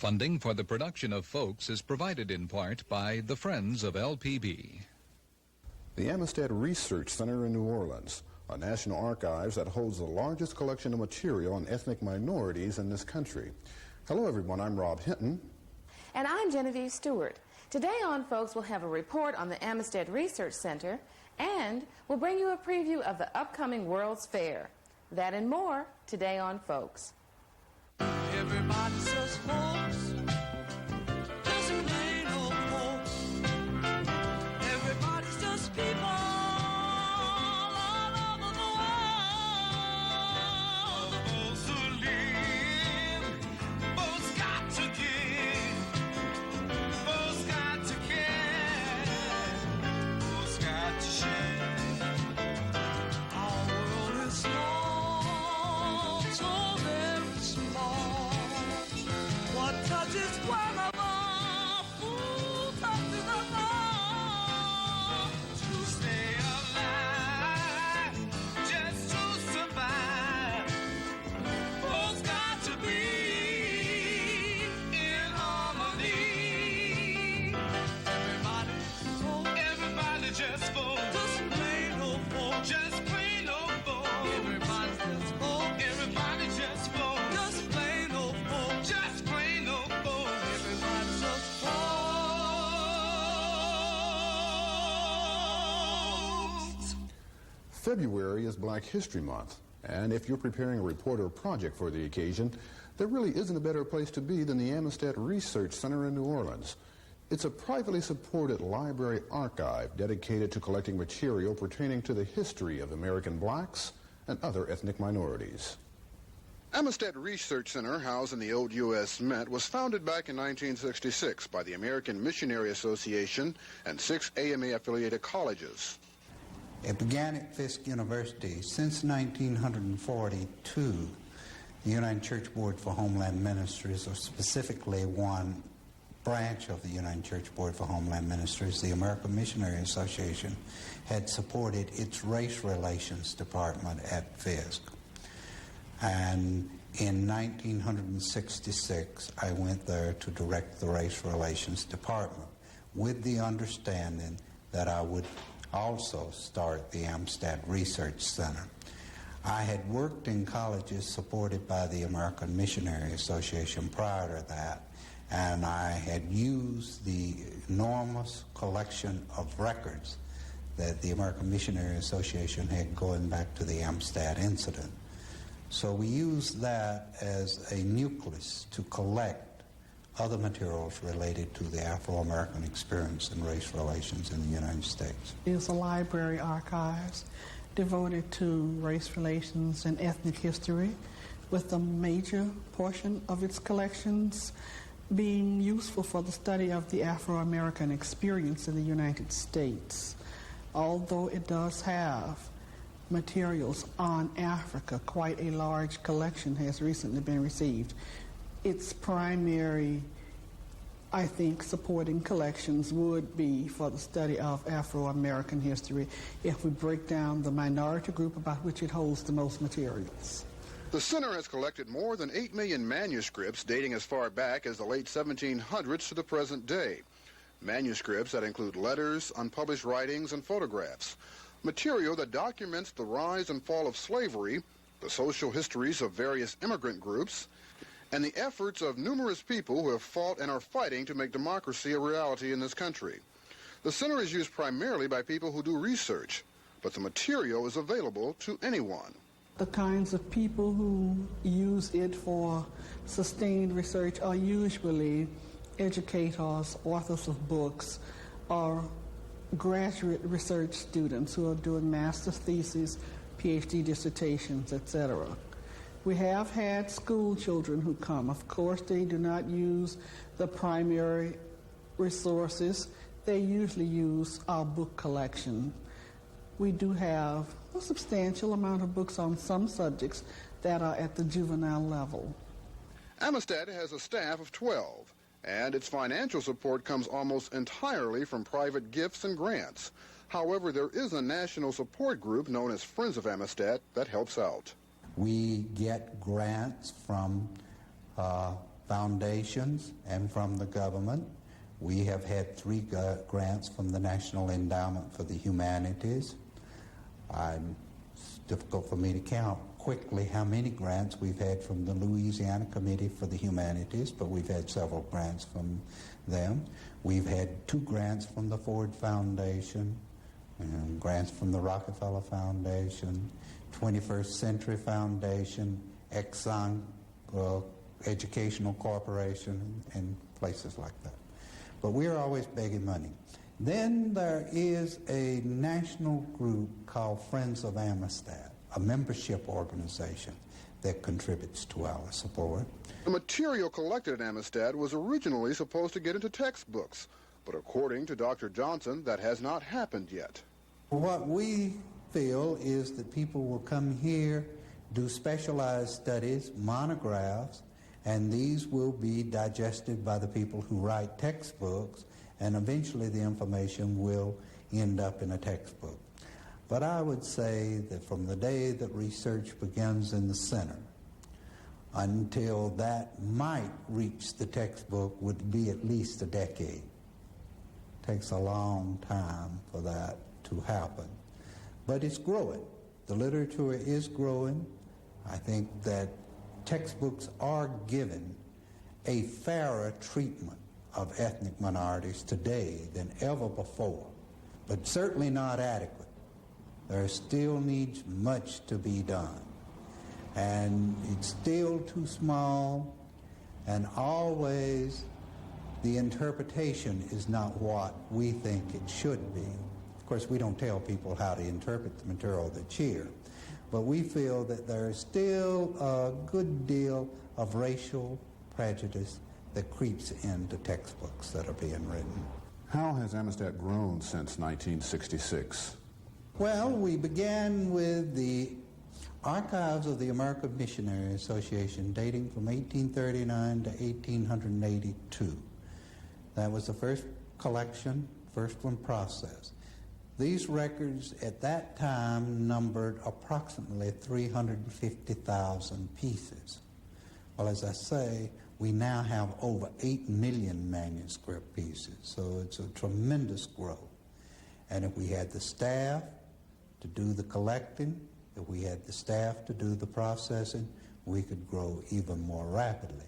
Funding for the production of Folks is provided in part by the Friends of LPB. The Amistad Research Center in New Orleans, a national archives that holds the largest collection of material on ethnic minorities in this country. Hello everyone, I'm Rob Hinton. And I'm Genevieve Stewart. Today on Folks, we'll have a report on the Amistad Research Center, and we'll bring you a preview of the upcoming World's Fair. That and more today on Folks. Everybody says folks, doesn't mean no folks. Everybody's just people all over the world. Those who live, folks got to give, folks got to care, folks got to share. Our world is small, so very small. What touches one of us, who touches us all? To stay alive, just to survive, folks got to be in harmony. Everybody just vote, just plain old vote, just plain old vote. Everybody just vote, everybody just vote, just plain old vote, just plain old vote. Everybody just vote. February is Black History Month, and if you're preparing a report or project for the occasion, there really isn't a better place to be than the Amistad Research Center in New Orleans. It's a privately supported library archive dedicated to collecting material pertaining to the history of American blacks and other ethnic minorities. Amistad Research Center, housed in the old U.S. Mint, was founded back in 1966 by the American Missionary Association and 6 AMA-affiliated colleges. It began at Fisk University. Since 1942, the United Church Board for Homeland Ministries, or specifically one branch of the United Church Board for Homeland Ministries, the American Missionary Association, had supported its race relations department at Fisk. And in 1966, I went there to direct the race relations department with the understanding that I would also start the Amistad Research Center. I had worked in colleges supported by the American Missionary Association prior to that, and I had used the enormous collection of records that the American Missionary Association had going back to the Amistad incident. So we used that as a nucleus to collect other materials related to the Afro-American experience in race relations in the United States. It's a library archives devoted to race relations and ethnic history, with a major portion of its collections being useful for the study of the Afro-American experience in the United States. Although it does have materials on Africa, quite a large collection has recently been received. Its primary, I think, supporting collections would be for the study of Afro-American history if we break down the minority group about which it holds the most materials. The center has collected more than 8 million manuscripts dating as far back as the late 1700s to the present day. Manuscripts that include letters, unpublished writings, and photographs. Material that documents the rise and fall of slavery, the social histories of various immigrant groups, and the efforts of numerous people who have fought and are fighting to make democracy a reality in this country. The center is used primarily by people who do research, but the material is available to anyone. The kinds of people who use it for sustained research are usually educators, authors of books, or graduate research students who are doing master's theses, PhD dissertations, etc. We have had school children who come. Of course, they do not use the primary resources. They usually use our book collection. We do have a substantial amount of books on some subjects that are at the juvenile level. Amistad has a staff of 12, and its financial support comes almost entirely from private gifts and grants. However, there is a national support group known as Friends of Amistad that helps out. We get grants from foundations and from the government. We have had 3 grants from the National Endowment for the Humanities. It's difficult for me to count quickly how many grants we've had from the Louisiana Committee for the Humanities, but we've had several grants from them. We've had 2 grants from the Ford Foundation, and grants from the Rockefeller Foundation, 21st Century Foundation, Exxon Educational Corporation, and places like that. But we're always begging money. Then there is a national group called Friends of Amistad, a membership organization that contributes to our support. The material collected at Amistad was originally supposed to get into textbooks, but according to Dr. Johnson, that has not happened yet. What we feel is that people will come here, do specialized studies, monographs, and these will be digested by the people who write textbooks, and eventually the information will end up in a textbook. But I would say that from the day that research begins in the center until that might reach the textbook would be at least a decade. It takes a long time for that to happen. But it's growing. The literature is growing. I think that textbooks are given a fairer treatment of ethnic minorities today than ever before, but certainly not adequate. There still needs much to be done, and it's still too small, and always the interpretation is not what we think it should be. Of course, we don't tell people how to interpret the material that's here, but we feel that there is still a good deal of racial prejudice that creeps into textbooks that are being written. How has Amistad grown since 1966? Well, we began with the Archives of the American Missionary Association dating from 1839 to 1882. That was the first collection, first one processed. These records at that time numbered approximately 350,000 pieces. Well, as I say, we now have over 8 million manuscript pieces, so it's a tremendous growth. And if we had the staff to do the collecting, if we had the staff to do the processing, we could grow even more rapidly.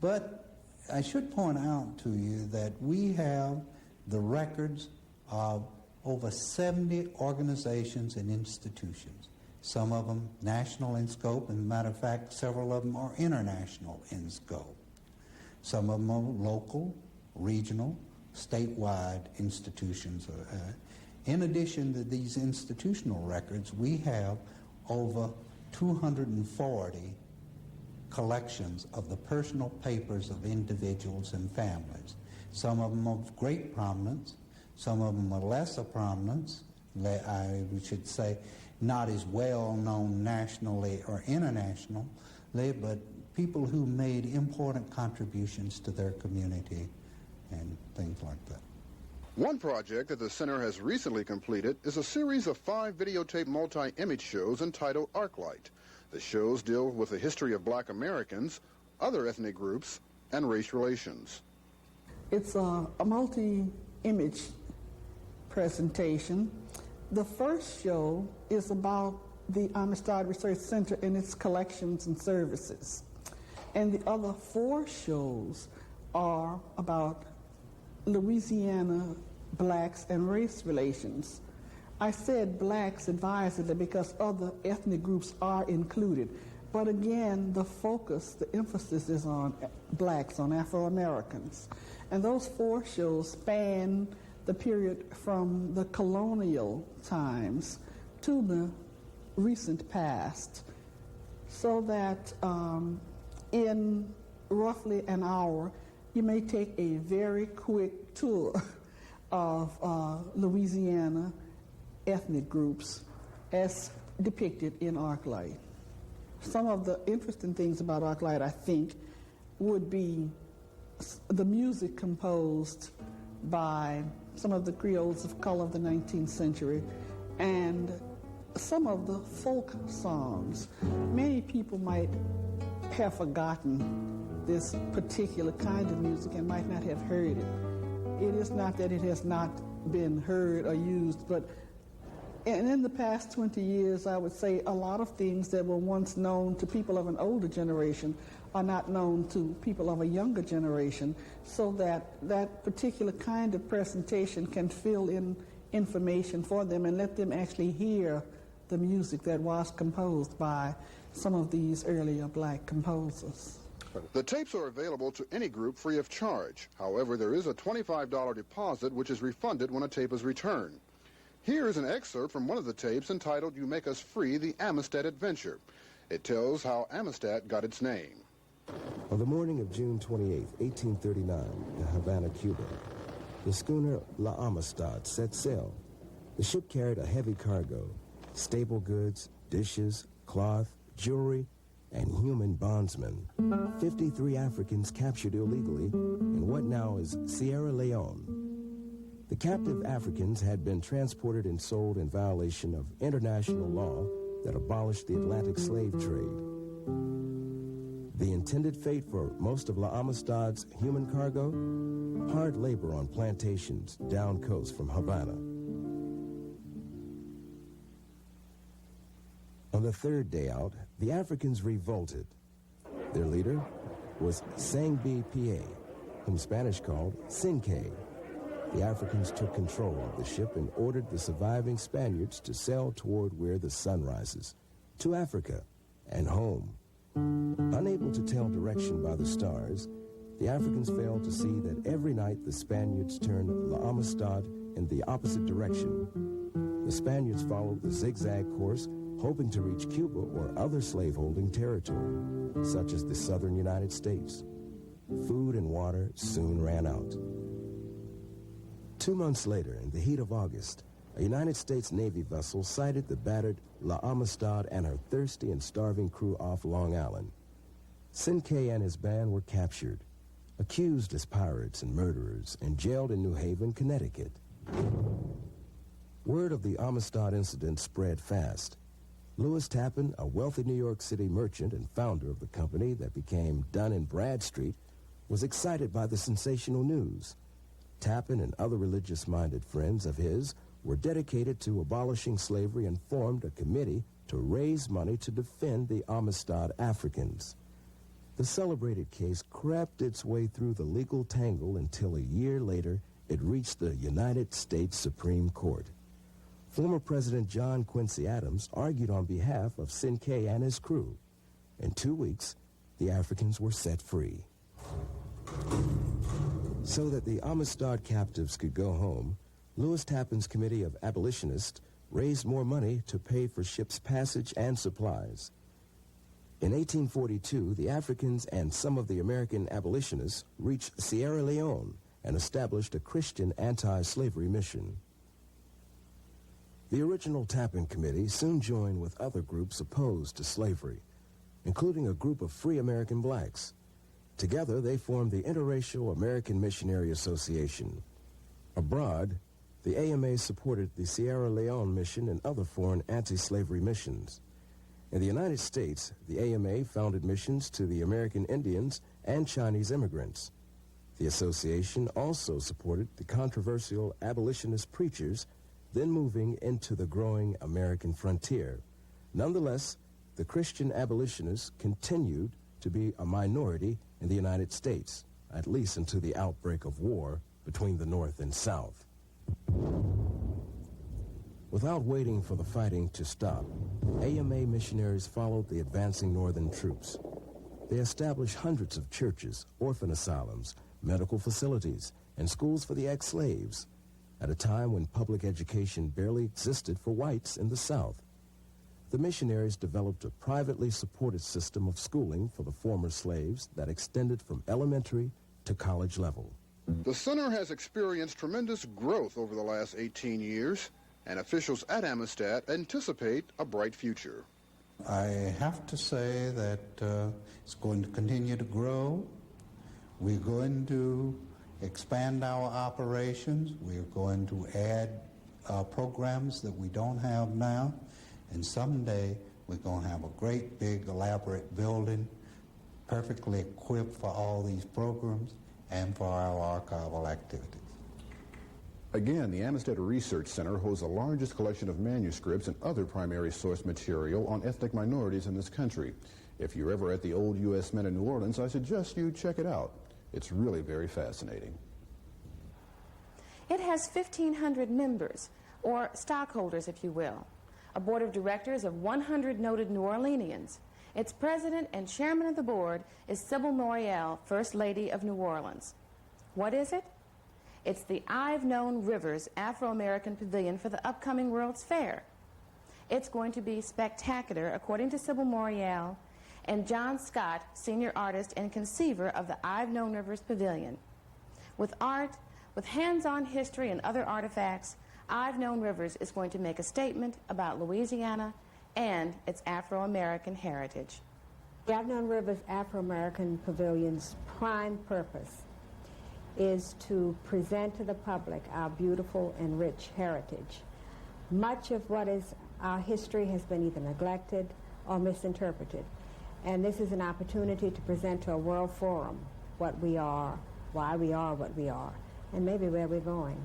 But I should point out to you that we have the records of over 70 organizations and institutions, some of them national in scope, and as a matter of fact, several of them are international in scope. Some of them are local, regional, statewide institutions. In addition to these institutional records, we have over 240 collections of the personal papers of individuals and families. Some of them of great prominence, some of them of lesser prominence, I should say not as well known nationally or internationally, but people who made important contributions to their community and things like that. One project that the center has recently completed is a series of 5 videotape multi-image shows entitled Arclight. The shows deal with the history of Black Americans, other ethnic groups, and race relations. It's a multi-image presentation. The first show is about the Amistad Research Center and its collections and services. And the other 4 shows are about Louisiana blacks and race relations. I said blacks advisedly because other ethnic groups are included. But again, the focus, the emphasis is on blacks, on Afro-Americans. And those 4 shows span the period from the colonial times to the recent past, so that in roughly an hour, you may take a very quick tour of Louisiana ethnic groups as depicted in Arclight. Some of the interesting things about Arclight, I think, would be the music composed by some of the Creoles of color of the 19th century and some of the folk songs. Many people might have forgotten this particular kind of music and might not have heard it. It is not that it has not been heard or used, but in the past 20 years, I would say a lot of things that were once known to people of an older generation are not known to people of a younger generation, so that that particular kind of presentation can fill in information for them and let them actually hear the music that was composed by some of these earlier black composers. The tapes are available to any group free of charge. However, there is a $25 deposit which is refunded when a tape is returned. Here is an excerpt from one of the tapes entitled "You Make Us Free, the Amistad Adventure." It tells how Amistad got its name. On the morning of June 28, 1839, in Havana, Cuba, the schooner La Amistad set sail. The ship carried a heavy cargo: staple goods, dishes, cloth, jewelry, and human bondsmen. 53 Africans captured illegally in what now is Sierra Leone. The captive Africans had been transported and sold in violation of international law that abolished the Atlantic slave trade. The intended fate for most of La Amistad's human cargo? Hard labor on plantations down coast from Havana. On the third day out, the Africans revolted. Their leader was Sangbi Pie, whom Spanish called Cinque. The Africans took control of the ship and ordered the surviving Spaniards to sail toward where the sun rises, to Africa and home. Unable to tell direction by the stars, the Africans failed to see that every night the Spaniards turned La Amistad in the opposite direction. The Spaniards followed the zigzag course, hoping to reach Cuba or other slaveholding territory, such as the southern United States. Food and water soon ran out. 2 months later, in the heat of August, a United States Navy vessel sighted the battered La Amistad and her thirsty and starving crew off Long Island. Cinque and his band were captured, accused as pirates and murderers, and jailed in New Haven, Connecticut. Word of the Amistad incident spread fast. Louis Tappan, a wealthy New York City merchant and founder of the company that became Dun & Bradstreet, was excited by the sensational news. Tappan and other religious-minded friends of his were dedicated to abolishing slavery and formed a committee to raise money to defend the Amistad Africans. The celebrated case crept its way through the legal tangle until a year later it reached the United States Supreme Court. Former President John Quincy Adams argued on behalf of Cinque and his crew. In 2 weeks, the Africans were set free. So that the Amistad captives could go home, Louis Tappan's committee of abolitionists raised more money to pay for ships' passage and supplies. In 1842, the Africans and some of the American abolitionists reached Sierra Leone and established a Christian anti-slavery mission. The original Tappan Committee soon joined with other groups opposed to slavery, including a group of free American blacks. Together, they formed the Interracial American Missionary Association. Abroad, the AMA supported the Sierra Leone Mission and other foreign anti-slavery missions. In the United States, the AMA founded missions to the American Indians and Chinese immigrants. The association also supported the controversial abolitionist preachers then moving into the growing American frontier. Nonetheless, the Christian abolitionists continued to be a minority in the United States, at least until the outbreak of war between the North and South. Without waiting for the fighting to stop, AMA missionaries followed the advancing Northern troops. They established hundreds of churches, orphan asylums, medical facilities, and schools for the ex-slaves, at a time when public education barely existed for whites in the South. The missionaries developed a privately supported system of schooling for the former slaves that extended from elementary to college level. The center has experienced tremendous growth over the last 18 years, and officials at Amistad anticipate a bright future. I have to say that it's going to continue to grow. We're going to expand our operations. We're going to add programs that we don't have now. And someday we're going to have a great, big, elaborate building perfectly equipped for all these programs and for our archival activities. Again, the Amistad Research Center holds the largest collection of manuscripts and other primary source material on ethnic minorities in this country. If you're ever at the old U.S. Mint in New Orleans, I suggest you check it out. It's really very fascinating. It has 1,500 members, or stockholders, if you will, a board of directors of 100 noted New Orleanians. Its president and chairman of the board is Sybil Morial, First Lady of New Orleans. What is it? It's the I've Known Rivers Afro-American Pavilion for the upcoming World's Fair. It's going to be spectacular, according to Sybil Morial and John Scott, senior artist and conceiver of the I've Known Rivers Pavilion. With art, with hands-on history and other artifacts, I've Known Rivers is going to make a statement about Louisiana and its Afro-American heritage. The I've Known Rivers Afro-American Pavilion's prime purpose is to present to the public our beautiful and rich heritage. Much of what is our history has been either neglected or misinterpreted, and this is an opportunity to present to a world forum what we are, why we are what we are, and maybe where we're going.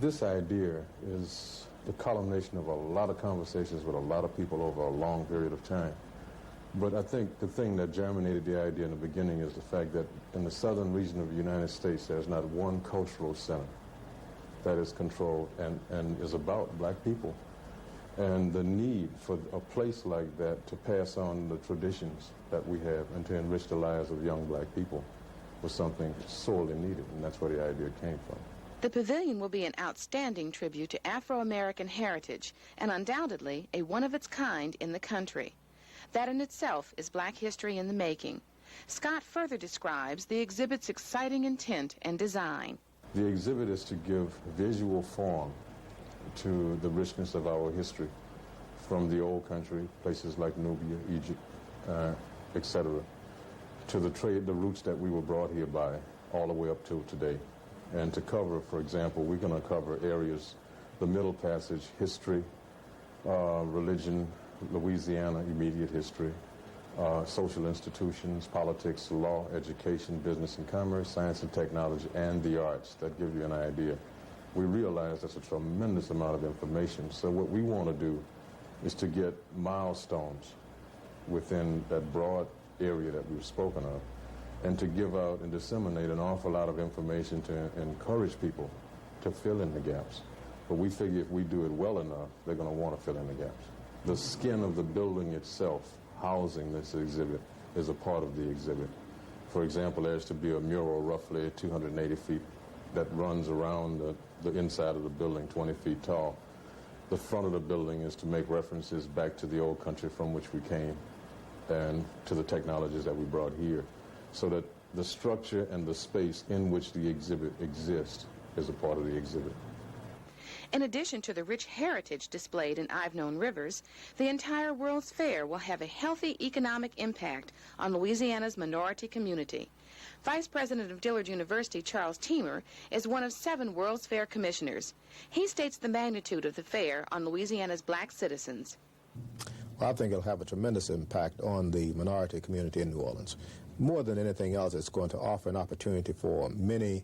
This idea is the culmination of a lot of conversations with a lot of people over a long period of time. But I think the thing that germinated the idea in the beginning is the fact that in the southern region of the United States, there's not one cultural center that is controlled and is about black people. And the need for a place like that to pass on the traditions that we have and to enrich the lives of young black people was something sorely needed, and that's where the idea came from. The pavilion will be an outstanding tribute to Afro-American heritage and undoubtedly a one-of-its-kind in the country. That in itself is black history in the making. Scott further describes the exhibit's exciting intent and design. The exhibit is to give visual form to the richness of our history from the old country, places like Nubia, Egypt, etc., to the roots that we were brought here by, all the way up to today. And to cover, for example, we're going to cover areas, the Middle Passage, history, religion, Louisiana immediate history, social institutions, politics, law, education, business and commerce, science and technology, and the arts. That give you an idea. We realize that's a tremendous amount of information. So what we want to do is to get milestones within that broad area that we've spoken of, and to give out and disseminate an awful lot of information to encourage people to fill in the gaps. But we figure if we do it well enough, they're going to want to fill in the gaps. The skin of the building itself, housing this exhibit, is a part of the exhibit. For example, there's to be a mural roughly 280 feet that runs around the inside of the building, 20 feet tall. The front of the building is to make references back to the old country from which we came and to the technologies that we brought here, so that the structure and the space in which the exhibit exists is a part of the exhibit. In addition to the rich heritage displayed in I've Known Rivers, the entire World's Fair will have a healthy economic impact on Louisiana's minority community. Vice President of Dillard University, Charles Teamer, is one of 7 World's Fair commissioners. He states the magnitude of the fair on Louisiana's black citizens. Well, I think it'll have a tremendous impact on the minority community in New Orleans. More than anything else, it's going to offer an opportunity for many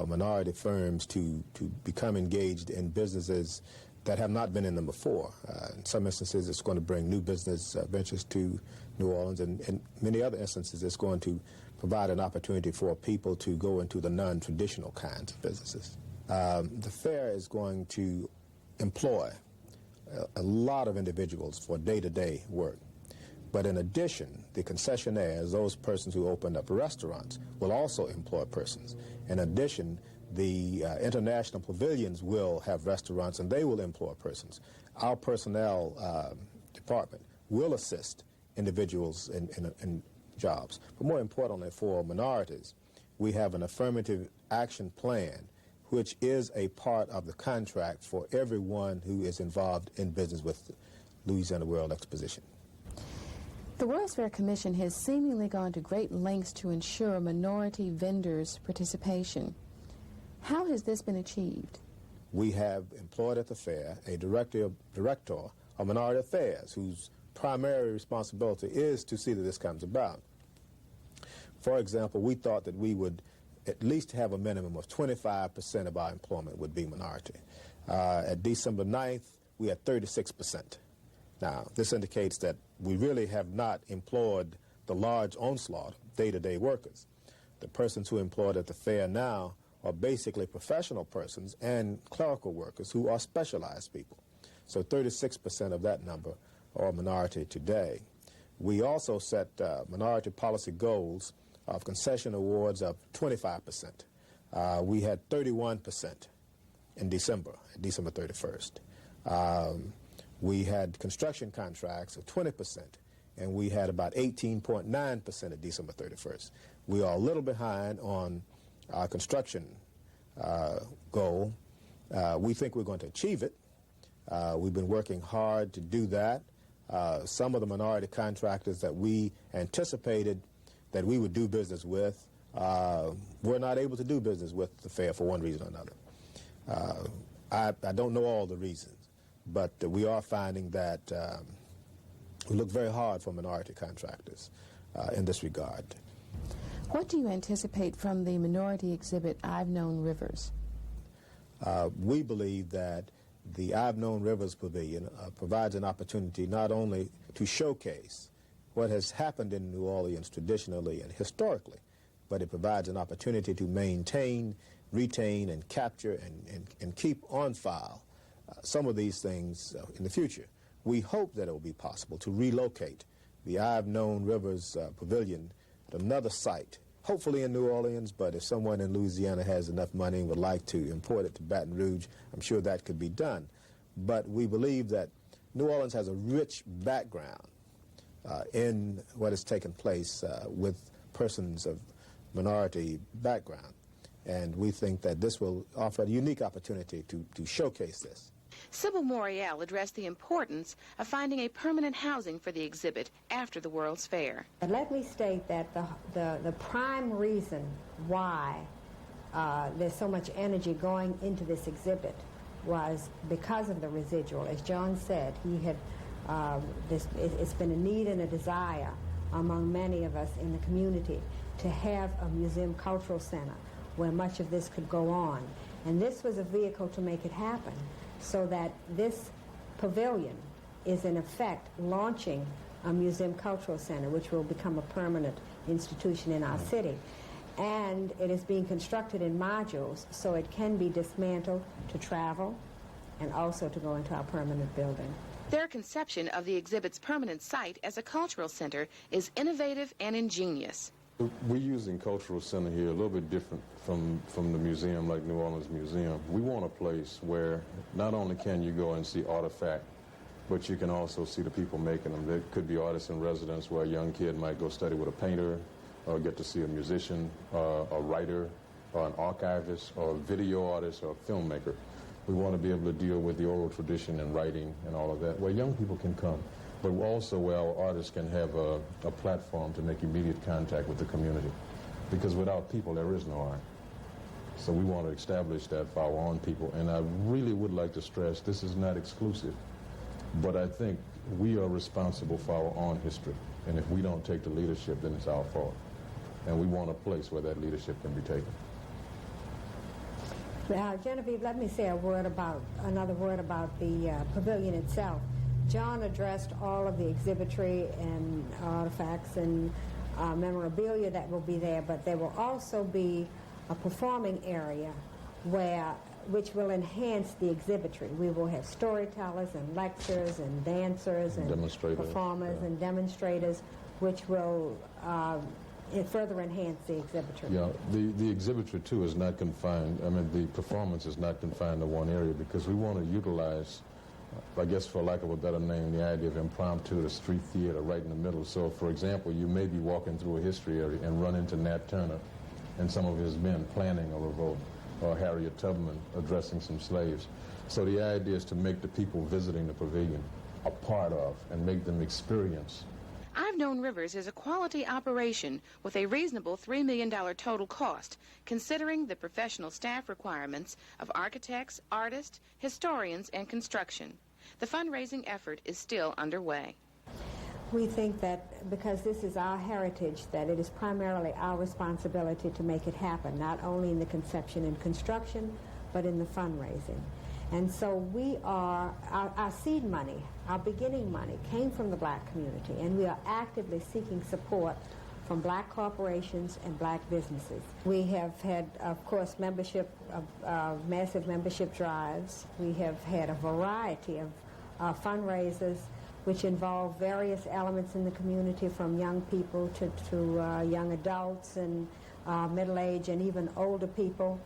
minority firms to become engaged in businesses that have not been in them before. In some instances, it's going to bring new business ventures to New Orleans, and in many other instances, it's going to provide an opportunity for people to go into the non-traditional kinds of businesses. The fair is going to employ a lot of individuals for day-to-day work. But in addition, the concessionaires, those persons who opened up restaurants, will also employ persons. In addition, the international pavilions will have restaurants, and they will employ persons. Our personnel department will assist individuals in jobs. But more importantly, for minorities, we have an affirmative action plan, which is a part of the contract for everyone who is involved in business with the Louisiana World Exposition. The World's Fair Commission has seemingly gone to great lengths to ensure minority vendors' participation. How has this been achieved? We have employed at the fair a director of minority affairs whose primary responsibility is to see that this comes about. For example, we thought that we would at least have a minimum of 25% of our employment would be minority. At December 9th, we had 36%. Now, this indicates that we really have not employed the large onslaught of day-to-day workers. The persons who are employed at the fair now are basically professional persons and clerical workers who are specialized people. So 36% of that number are minority today. We also set minority policy goals of concession awards of 25%. We had 31% in December 31st. We had construction contracts of 20%, and we had about 18.9% at December 31st. We are a little behind on our construction goal. We think we're going to achieve it. We've been working hard to do that. Some of the minority contractors that we anticipated that we would do business with, we're not able to do business with the fair for one reason or another. I don't know all the reasons, but we are finding that we look very hard for minority contractors in this regard. What do you anticipate from the minority exhibit, I've Known Rivers? We believe that the I've Known Rivers Pavilion provides an opportunity not only to showcase what has happened in New Orleans traditionally and historically, but it provides an opportunity to maintain, retain, and capture and keep on file some of these things in the future. We hope that it will be possible to relocate the I've Known Rivers Pavilion at another site, hopefully in New Orleans, but if someone in Louisiana has enough money and would like to import it to Baton Rouge, I'm sure that could be done. But we believe that New Orleans has a rich background in what has taken place with persons of minority background, and we think that this will offer a unique opportunity to showcase this. Sybil Morial addressed the importance of finding a permanent housing for the exhibit after the World's Fair. And let me state that the prime reason why there's so much energy going into this exhibit was because of the residual. As John said, he had it's been a need and a desire among many of us in the community to have a museum cultural center where much of this could go on. And this was a vehicle to make it happen, so that this pavilion is in effect launching a museum cultural center, which will become a permanent institution in our city. And it is being constructed in modules, so it can be dismantled to travel and also to go into our permanent building. Their conception of the exhibit's permanent site as a cultural center is innovative and ingenious. We're using cultural center here a little bit different from the museum, like New Orleans Museum. We want a place where not only can you go and see artifact, but you can also see the people making them. There could be artists in residence where a young kid might go study with a painter, or get to see a musician, a writer, or an archivist, or a video artist, or a filmmaker. We want to be able to deal with the oral tradition and writing and all of that, where young people can come, but also where our artists can have a platform to make immediate contact with the community. Because without people, there is no art. So we want to establish that for our own people. And I really would like to stress, this is not exclusive, but I think we are responsible for our own history. And if we don't take the leadership, then it's our fault. And we want a place where that leadership can be taken. Genevieve, let me say another word about the pavilion itself. John addressed all of the exhibitry and artifacts and memorabilia that will be there, but there will also be a performing area which will enhance the exhibitry. We will have storytellers and lecturers and dancers and performers and demonstrators, which will further enhance the exhibitry. Yeah, the exhibitry too is not confined. I mean, the performance is not confined to one area, because we want to utilize, I guess for lack of a better name, the idea of impromptu, the street theater right in the middle. So, for example, you may be walking through a history area and run into Nat Turner and some of his men planning a revolt, or Harriet Tubman addressing some slaves. So the idea is to make the people visiting the pavilion a part of and make them experience. I've Known Rivers is a quality operation with a reasonable $3 million total cost, considering the professional staff requirements of architects, artists, historians, and construction. The fundraising effort is still underway. We think that because this is our heritage, that it is primarily our responsibility to make it happen, not only in the conception and construction, but in the fundraising. And so our seed money, our beginning money, came from the black community, and we are actively seeking support from black corporations and black businesses. We have had, of course, membership, massive membership drives. We have had a variety of fundraisers which involve various elements in the community, from young people to young adults and middle-aged and even older people.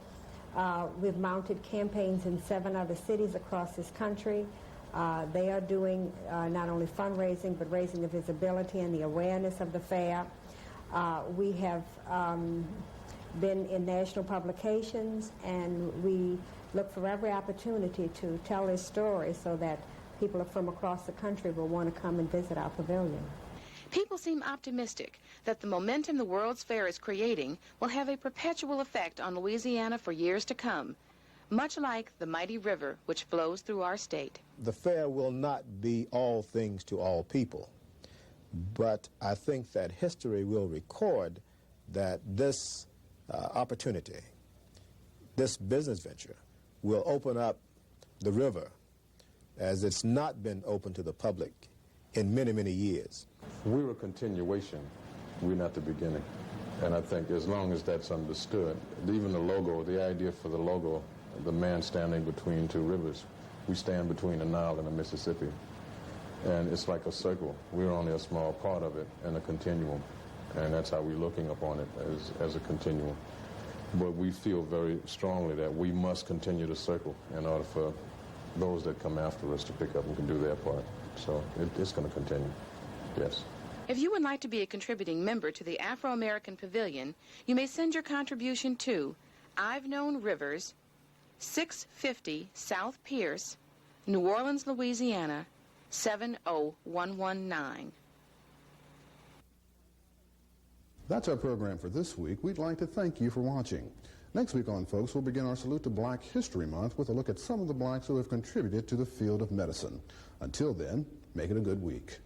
We've mounted campaigns in 7 other cities across this country. They are doing not only fundraising, but raising the visibility and the awareness of the fair. We have been in national publications, and we look for every opportunity to tell this story so that people from across the country will want to come and visit our pavilion. People seem optimistic that the momentum the World's Fair is creating will have a perpetual effect on Louisiana for years to come, much like the mighty river which flows through our state. The fair will not be all things to all people, but I think that history will record that this opportunity, this business venture, will open up the river as it's not been open to the public in many, many years. We're a continuation. We're not the beginning. And I think as long as that's understood, even the logo, the idea for the logo, the man standing between 2 rivers, we stand between the Nile and the Mississippi. And it's like a circle. We're only a small part of it and a continuum. And that's how we're looking upon it, as a continuum. But we feel very strongly that we must continue the circle in order for those that come after us to pick up and can do their part. So it's going to continue, yes. If you would like to be a contributing member to the Afro-American Pavilion, you may send your contribution to I've Known Rivers, 650 South Pierce, New Orleans, Louisiana, 70119. That's our program for this week. We'd like to thank you for watching. Next week on Folks, we'll begin our Salute to Black History Month with a look at some of the blacks who have contributed to the field of medicine. Until then, make it a good week.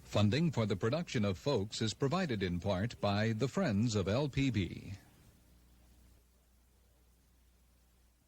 Funding for the production of Folks is provided in part by the Friends of LPB.